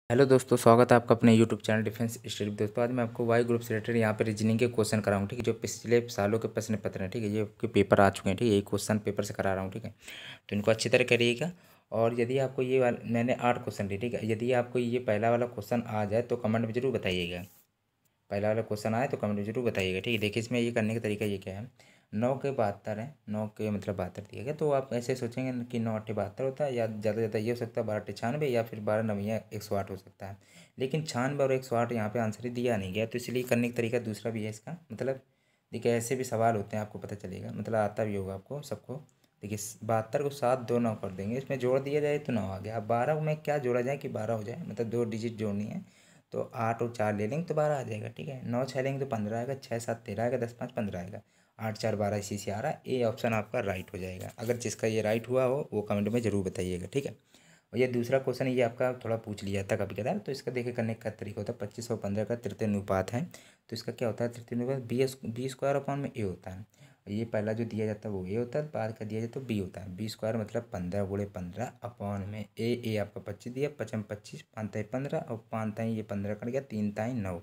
Hello दोस्तों, स्वागत है आपका अपने यूट्यूब चैनल डिफेंस स्टडी। दोस्तों आज मैं आपको वाई ग्रुप से रिलेटेड यहाँ पे रीजनिंग के क्वेश्चन कराऊँ, ठीक है। जो पिछले सालों के प्रश्न पत्र हैं, ठीक है, ये आपके पेपर आ चुके हैं, ठीक है। ये क्वेश्चन पेपर से करा रहा हूँ, ठीक है। तो इनको अच्छी तरह करिएगा। और यदि आपको ये वाला मैंने 8 क्वेश्चन दिए, ठीक है। यदि आपको ये पहला वाला क्वेश्चन आ जाए तो कमेंट में जरूर बताइएगा। पहला वाला क्वेश्चन आए तो कमेंट में जरूर बताइएगा, ठीक है। देखिए इसमें ये करने का तरीका ये क्या है। 9 के 72 है, 9 के मतलब 72 दिया गया, तो आप ऐसे सोचेंगे कि 9 8 72 होता है, या ज़्यादा से ज़्यादा ये हो सकता है 12 8 96, या फिर 12 9 108 हो सकता है। लेकिन 96 और 108 यहाँ पे आंसर ही दिया नहीं गया, तो इसलिए करने का तरीका दूसरा भी है इसका। मतलब देखिए ऐसे भी सवाल होते हैं, आपको पता चलेगा, मतलब आता भी होगा आपको सबको। देखिए 72 को 7 2 9 कर देंगे, इसमें जोड़ दिया जाए तो 9 आ गया। अब 12 में क्या जोड़ा जाए कि 12 हो जाए, मतलब 2 डिजिट जोड़नी है। तो 8 और 4 ले लेंगे तो 12 आ जाएगा, ठीक है। 9 6 लेंगे तो 15 आएगा, 6 7 13 आएगा, 10 5 15 आएगा, 8 4 12 इसी से आ रहा है। ए ऑप्शन आपका राइट हो जाएगा। अगर जिसका ये राइट हुआ हो वो कमेंट में ज़रूर बताइएगा, ठीक है। और ये दूसरा क्वेश्चन ये आपका थोड़ा पूछ लिया था कभी कदार, तो इसका देखिए करने का तरीका होता है। 25 और 15 का तृतीय अनुपात है, तो इसका क्या होता है, तृतीय अनुपात बी स्क्वायर अपॉन में ए होता है। ये पहला जो दिया जाता है वो ए होता है, बाद का दिया जाता है तो बी होता है। बी स्क्वायर मतलब 15 गुणे 15 अपॉन में ए आपका 25 दिया, 55 25 5 ताई 15 और 5 ताई ये 15 कट गया, 3 ताई 9।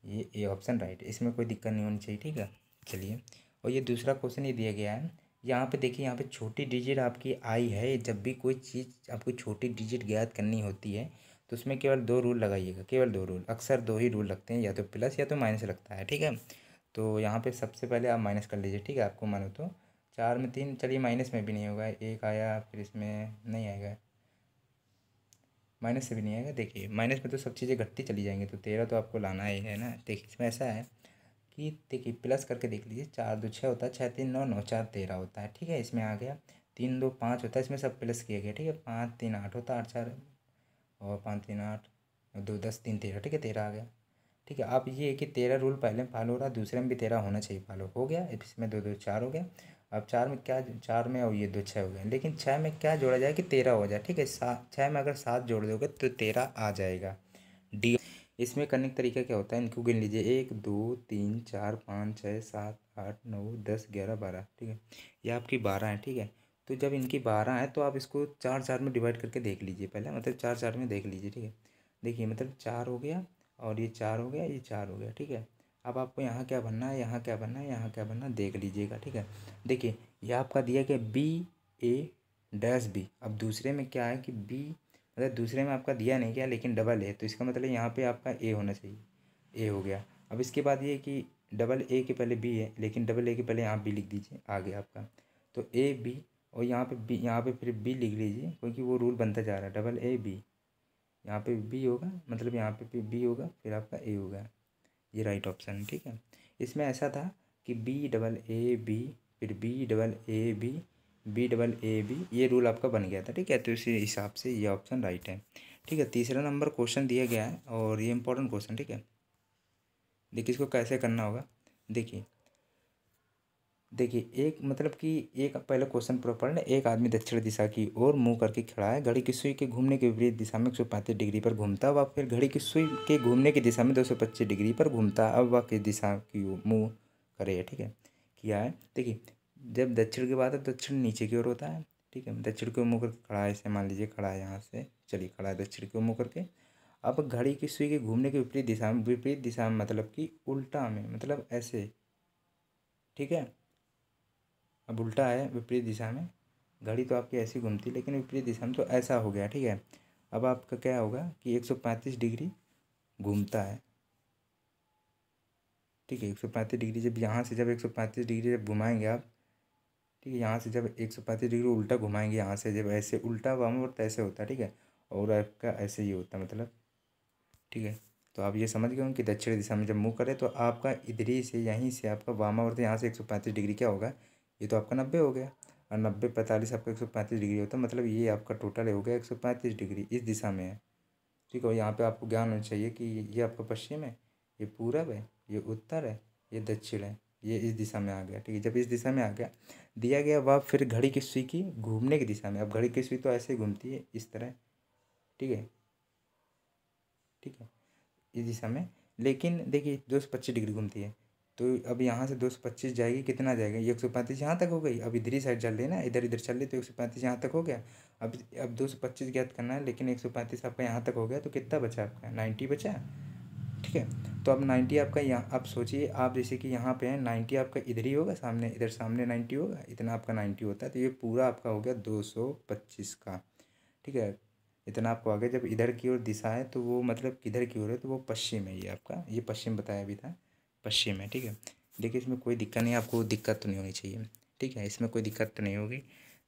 ये ए ऑप्शन राइट है, इसमें कोई दिक्कत नहीं होनी चाहिए, ठीक है। चलिए, और ये दूसरा क्वेश्चन ये दिया गया है। यहाँ पे देखिए, यहाँ पे छोटी डिजिट आपकी आई है। जब भी कोई चीज़ आपको छोटी डिजिट ज्ञात करनी होती है तो उसमें केवल 2 रूल लगाइएगा, केवल 2 रूल। अक्सर 2 ही रूल लगते हैं, या तो प्लस या तो माइनस लगता है, ठीक है। तो यहाँ पे सबसे पहले आप माइनस कर लीजिए, ठीक है। आपको मानो तो 4 में 3, चलिए माइनस में भी नहीं होगा, एक आया, फिर इसमें नहीं आएगा, माइनस से भी नहीं आएगा। देखिए माइनस में तो सब चीज़ें घटती चली जाएंगी, तो 13 तो आपको लाना ही है ना। देखिए इसमें ऐसा है कि देखिए प्लस करके देख लीजिए, 4 2 6 होता है, 6 3 9 9 4 13 होता है, ठीक है। इसमें आ गया 3 2 5 होता है, इसमें सब प्लस किया गया, ठीक है। 5 3 8 होता है, 8 4 और 5 3 8 और 2 10 3 13, ठीक है, 13 आ गया, ठीक है। अब ये है कि 13 रूल पहले फॉलो हो रहा है, दूसरे में भी 13 होना चाहिए, फॉलो हो गया। इसमें 2 2 4 हो गया। अब 4 में क्या, 4 में और ये 2 6 हो गया, लेकिन 6 में क्या जोड़ा जाए कि 13 हो जाए, ठीक है। 6 में अगर 7 जोड़ दोगे तो 13 आ जाएगा, डी। इसमें करने का तरीका क्या होता है, इनको गिन लीजिए, 1 2 3 4 5 6 7 8 9 10 11 12, ठीक है। ये आपकी 12 है, ठीक है। तो जब इनकी 12 है तो आप इसको 4 4 में डिवाइड करके देख लीजिए पहले, मतलब 4 4 में देख लीजिए, ठीक है। देखिए मतलब 4 हो गया, और ये 4 हो गया, ये 4 हो गया, ठीक है। अब आपको यहाँ क्या बनना है, यहाँ क्या बनना है, यहाँ क्या बनना है, देख लीजिएगा, ठीक है। देखिए ये आपका दिया गया बी ए डैश बी। अब दूसरे में क्या है कि बी, मतलब दूसरे में आपका दिया नहीं गया लेकिन डबल है, तो इसका मतलब यहाँ पे आपका ए होना चाहिए, ए हो गया। अब इसके बाद ये कि डबल ए के पहले बी है, लेकिन डबल ए के पहले यहाँ बी लिख दीजिए, आ गया आपका। तो ए बी, और यहाँ पे बी, यहाँ पे फिर बी लिख लीजिए, क्योंकि वो रूल बनता जा रहा है, डबल ए बी। यहाँ पे बी होगा, मतलब यहाँ पे बी होगा, फिर आपका ए होगा। ये राइट ऑप्शन है, ठीक है। इसमें ऐसा था कि बी डबल ए बी, फिर B double A B, B double A B, ये रूल आपका बन गया था, ठीक है। तो इसी हिसाब से ये ऑप्शन राइट है, ठीक है। तीसरा नंबर क्वेश्चन दिया गया है, और ये इंपॉर्टेंट क्वेश्चन, ठीक है। देखिए इसको कैसे करना होगा। देखिए देखिए एक मतलब कि एक पहले क्वेश्चन पूरा पढ़ लें। एक आदमी दक्षिण दिशा की ओर मुंह करके खड़ा है, घड़ी की सुई के घूमने के विपरीत दिशा में 135 डिग्री पर घूमता है। वह फिर घड़ी की सुई के घूमने की दिशा में 225 डिग्री पर घूमता है। अब वह किस दिशा की मुंह करे, ठीक है, किया है। देखिए जब दक्षिण की बात है, दक्षिण नीचे की ओर होता है, ठीक है। दक्षिण की ओर मुँह करके खड़ा है, ऐसे मान लीजिए खड़ा है, यहाँ से चलिए खड़ा है दक्षिण की ओर मुँह करके। अब घड़ी की सुई के घूमने के विपरीत दिशा में मतलब कि उल्टा में, मतलब ऐसे, ठीक है। अब उल्टा है विपरीत दिशा में, घड़ी तो आपकी ऐसी घूमती, लेकिन विपरीत दिशा में तो ऐसा हो गया, ठीक है। अब आपका क्या होगा कि 135 डिग्री घूमता है, ठीक है। 135 डिग्री जब यहाँ से, जब 135 डिग्री जब घुमाएंगे आप, ठीक है, यहाँ से जब 135 डिग्री उल्टा घुमाएंगे, यहाँ से जब ऐसे उल्टा वामावर्त ऐसे होता है, ठीक है, और आपका ऐसे ही होता है, मतलब, ठीक है। तो आप ये समझ गए हो कि दक्षिण दिशा में जब मुँह करें तो आपका इधर ही से, यहीं से आपका वामावर्त, यहाँ से 135 डिग्री क्या होगा, ये तो आपका 90 हो गया, और 90 45 आपका 135 डिग्री होता है, मतलब ये आपका टोटल हो गया 135 डिग्री इस दिशा में है, ठीक है। और यहाँ पे आपको ज्ञान होना चाहिए कि ये आपका पश्चिम है, ये पूरब है, ये उत्तर है, ये दक्षिण है, ये इस दिशा में आ गया, ठीक है। जब इस दिशा में आ गया, दिया गया वह फिर घड़ी की सुई की घूमने की दिशा में। अब घड़ी की सुई तो ऐसे ही घूमती है इस तरह, ठीक है, ठीक है, इस दिशा में। लेकिन देखिए 225 डिग्री घूमती है, तो अब यहाँ से 225 जाएगी, कितना जाएगा, ये 135 यहाँ तक हो गई। अब इधर ही साइड चल रही ना, इधर इधर चल रही, तो 135 यहाँ तक हो गया। अब 225 ज्ञात करना है, लेकिन 135 आपका यहाँ तक हो गया, तो कितना बचा आपका, 90 बचा। ठीक है, तो अब 90 आपका यहाँ, अब सोचिए आप जैसे कि यहाँ पे है 90 आपका इधर ही होगा, सामने इधर सामने 90 होगा, इतना आपका 90 होता है, तो ये पूरा आपका हो गया 225 का। ठीक है, इतना आपको आ गया। जब इधर की ओर दिशा है तो वो मतलब किधर की ओर है, तो वो पश्चिम है, ये आपका ये पश्चिम बताया भी था, पश्चिम है। ठीक है, देखिए इसमें कोई दिक्कत नहीं, आपको दिक्कत तो नहीं होनी चाहिए। ठीक है, इसमें कोई दिक्कत तो नहीं होगी।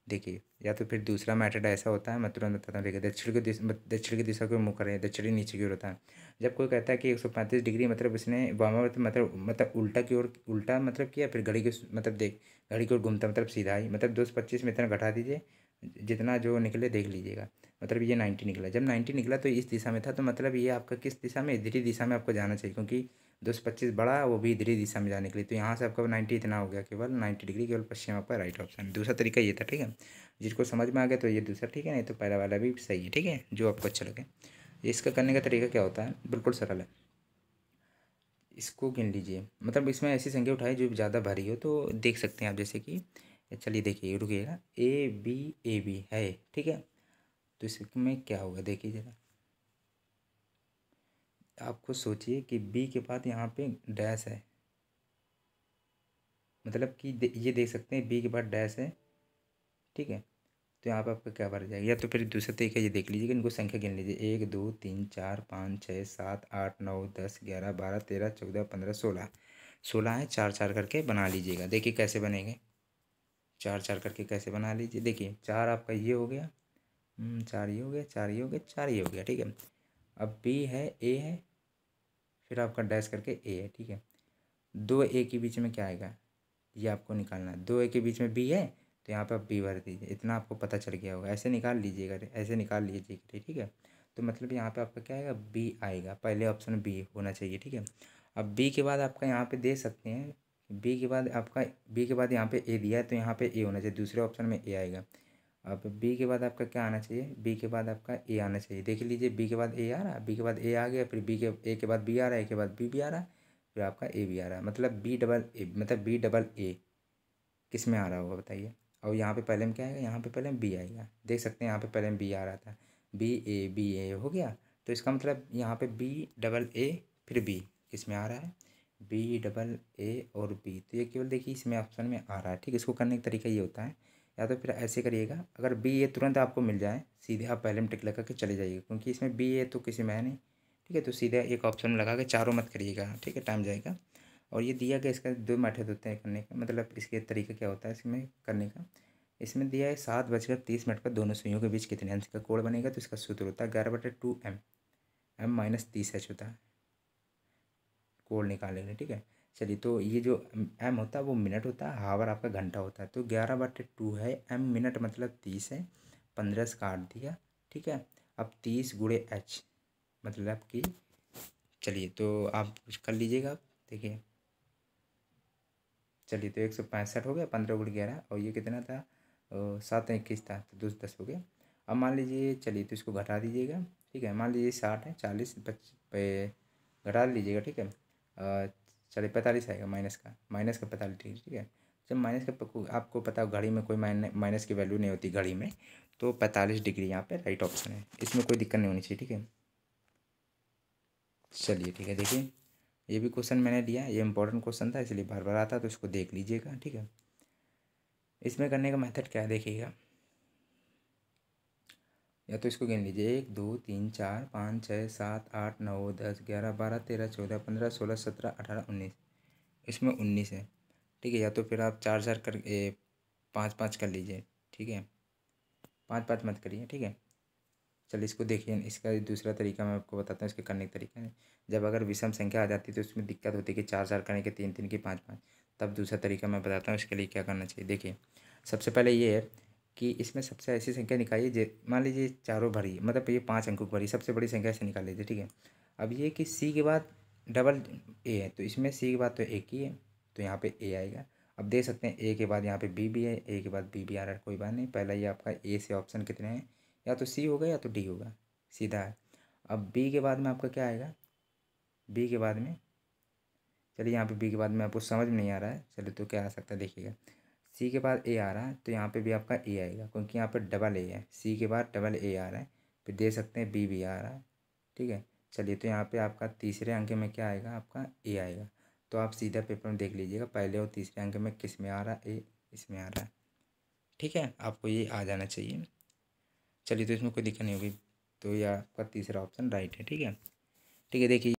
देखिए, या तो फिर दूसरा मेथड ऐसा होता है, मैं तुरंत बताता हूँ। देखिए, दक्षिण की दिशा को मुँह करें, दक्षिणी नीचे की ओर होता है। जब कोई कहता है कि 135 डिग्री मतलब उसने वामावर्त मतलब उल्टा की ओर, उल्टा मतलब किया, फिर घड़ी की मतलब देख, घड़ी की ओर घूमता मतलब सीधा ही, मतलब 225 में इतना घटा दीजिए, जितना जो निकले देख लीजिएगा। मतलब ये 90 निकला, जब 90 निकला तो इस दिशा में था, तो मतलब ये आपका किस दिशा में, इधरी दिशा में आपको जाना चाहिए, क्योंकि 225 बड़ा, वो भी इधरी दिशा में जाने के लिए। तो यहाँ से आपका 90 इतना हो गया, केवल 90 डिग्री, केवल पश्चिम आपका राइट ऑप्शन। दूसरा तरीका ये था। ठीक है, जिसको समझ में आ गया तो ये दूसरा ठीक है, नहीं तो पहला वाला भी सही है। ठीक है, जो आपको अच्छा लगे। इसका करने का तरीका क्या होता है, बिल्कुल सरल है। इसको गिन लीजिए, मतलब इसमें ऐसी संख्या उठाई जो ज़्यादा भारी हो, तो देख सकते हैं आप, जैसे कि चलिए देखिए, रुकिएगा, ए बी है। ठीक है, तो इसमें क्या होगा, देखिए ज़रा, आप खुद सोचिए कि बी के बाद यहाँ पे डैश है, मतलब कि ये देख सकते हैं बी के बाद डैश है। ठीक है, तो यहाँ पे आपका क्या भर जाएगा, या तो फिर दूसरा तरीका ये देख लीजिए कि इनको संख्या गिन लीजिए, 1 2 3 4 5 6 7 8 9 10 11 12 13 14 15 16, 16 है, चार चार करके बना लीजिएगा। देखिए कैसे बनेंगे, चार चार करके कैसे बना लीजिए। देखिए, चार आपका ये हो गया, चार ये हो गया, चार ये हो गया, चार ये हो गया। ठीक है, अब बी है, ए है, फिर आपका डैश करके ए है। ठीक है, दो ए के बीच में क्या आएगा, ये आपको निकालना है। दो ए के बीच में बी है, तो यहाँ पर आप बी भर दीजिए, इतना आपको पता चल गया होगा। ऐसे निकाल लीजिएगा, ऐसे निकाल लीजिएगा। ठीक है, तो मतलब यहाँ पे आपका क्या आएगा, बी आएगा, पहले ऑप्शन बी होना चाहिए। ठीक है, अब बी के बाद आपका यहाँ पे दे सकते हैं, बी के बाद आपका, बी के बाद यहाँ पे ए दिया है, तो यहाँ पे ए होना चाहिए, दूसरे ऑप्शन में ए आएगा। अब बी के बाद आपका क्या आना चाहिए, बी के बाद आपका ए आना चाहिए। देख लीजिए, बी के बाद ए आ रहा है, बी के बाद ए आ गया, फिर बी के ए के बाद बी आ रहा है, ए के बाद बी भी आ रहा है, फिर आपका ए भी आ रहा है, मतलब बी डबल ए, मतलब बी डबल ए किस में आ रहा होगा बताइए। और यहाँ पे पहले में क्या आएगा, यहाँ पे पहले में बी आएगा, देख सकते हैं यहाँ पे पहले में बी आ रहा था, बी ए हो गया। तो इसका मतलब यहाँ पे बी डबल ए फिर बी किस में आ रहा है, बी डबल ए और बी, तो ये केवल देखिए इसमें ऑप्शन में आ रहा है। ठीक है, इसको करने का तरीका ये होता है, या तो फिर ऐसे करिएगा, अगर बी ए तुरंत आपको मिल जाए, सीधे आप पहले में टिक लगा के चले जाइए, क्योंकि इसमें बी ए तो किसी में है नहीं। ठीक है, तो सीधे एक ऑप्शन में लगा के चारों मत करिएगा, ठीक है, टाइम जाएगा। और ये दिया गया, इसका दो मेथड होते हैं करने का, मतलब इसके तरीका क्या होता है इसमें करने का। इसमें दिया है 7:30 पर दोनों सुइयों के बीच कितने अंश का कोण बनेगा, तो इसका सूत्र होता है 11/2m, m माइनस 30h होता है कोण निकालेंगे। ठीक है, चलिए, तो ये जो m होता है वो मिनट होता है, हावर आपका घंटा होता है, तो 11/2 है, m मिनट मतलब 30 है, 15 से काट दिया। ठीक है, अब 30 गुणे h मतलब कि, चलिए तो आप कुछ कर लीजिएगा आप, देखिए, चलिए, तो 165 हो गया, 15 गुण 11, और ये कितना था, 7 21 था, तो 2 10 हो गया। अब मान लीजिए, चलिए तो इसको घटा दीजिएगा। ठीक है, मान लीजिए 60 है, 40 घटा लीजिएगा। ठीक है, चलिए 45 आएगा, माइनस का 45 डिग्री। ठीक है, जब माइनस का आपको पता हो घड़ी में कोई माइनस की वैल्यू नहीं होती घड़ी में, तो 45 डिग्री यहाँ पे राइट ऑप्शन है, इसमें कोई दिक्कत नहीं होनी चाहिए। ठीक है, चलिए ठीक है, देखिए ये भी क्वेश्चन मैंने लिया, ये इंपॉर्टेंट क्वेश्चन था, इसलिए बार बार आता, तो इसको देख लीजिएगा। ठीक है, इसमें करने का मेथड क्या है देखिएगा, या तो इसको गिन लीजिए, 1 2 3 4 5 6 7 8 9 10 11 12 13 14 15 16 17 18 19, इसमें 19 है। ठीक है, या तो फिर आप चार चार कर 5 5 कर लीजिए। ठीक है, 5 5 मत करिए। ठीक है, चलिए इसको देखिए, इसका दूसरा तरीका मैं आपको बताता हूँ, इसके करने का तरीका है। जब अगर विषम संख्या आ जाती है तो उसमें दिक्कत होती है कि चार चार करने के, तीन तीन की, पाँच पाँच, तब दूसरा तरीका मैं बताता हूँ इसके लिए क्या करना चाहिए। देखिए, सबसे पहले ये है कि इसमें सबसे ऐसी संख्या निकालिए, मान लीजिए चारों भरी, मतलब ये 5 अंकों की भरी, सबसे बड़ी संख्या से निकाल लीजिए। ठीक है, अब ये कि सी के बाद डबल ए है, तो इसमें सी के बाद तो एक ही है, तो यहाँ पे ए आएगा। अब देख सकते हैं ए के बाद यहाँ पे बी भी है, ए के बाद बी भी आ रहा है, कोई बात नहीं, पहला ये आपका ए से ऑप्शन कितने हैं, या तो सी होगा या तो डी होगा, सीधा है। अब बी के बाद में आपका क्या आएगा, बी के बाद में चलिए यहाँ पे बी के बाद में आपको समझ में नहीं आ रहा है, चलिए तो क्या आ सकता है देखिएगा। सी के बाद ए आ रहा है तो यहाँ पे भी आपका ए आएगा, क्योंकि यहाँ पे डबल ए है। सी के बाद डबल ए आ रहा है, फिर दे सकते हैं बी भी आ रहा है, ठीक है। चलिए तो यहाँ पे आपका तीसरे अंक में क्या आएगा, आपका ए आएगा। तो आप सीधा पेपर में देख लीजिएगा पहले और तीसरे अंक में किस में आ रहा है, ए इसमें आ रहा है, ठीक है। आपको ये आ जाना चाहिए। चलिए तो इसमें कोई दिक्कत नहीं होगी, तो ये आपका तीसरा ऑप्शन राइट है, ठीक है। ठीक है, देखिए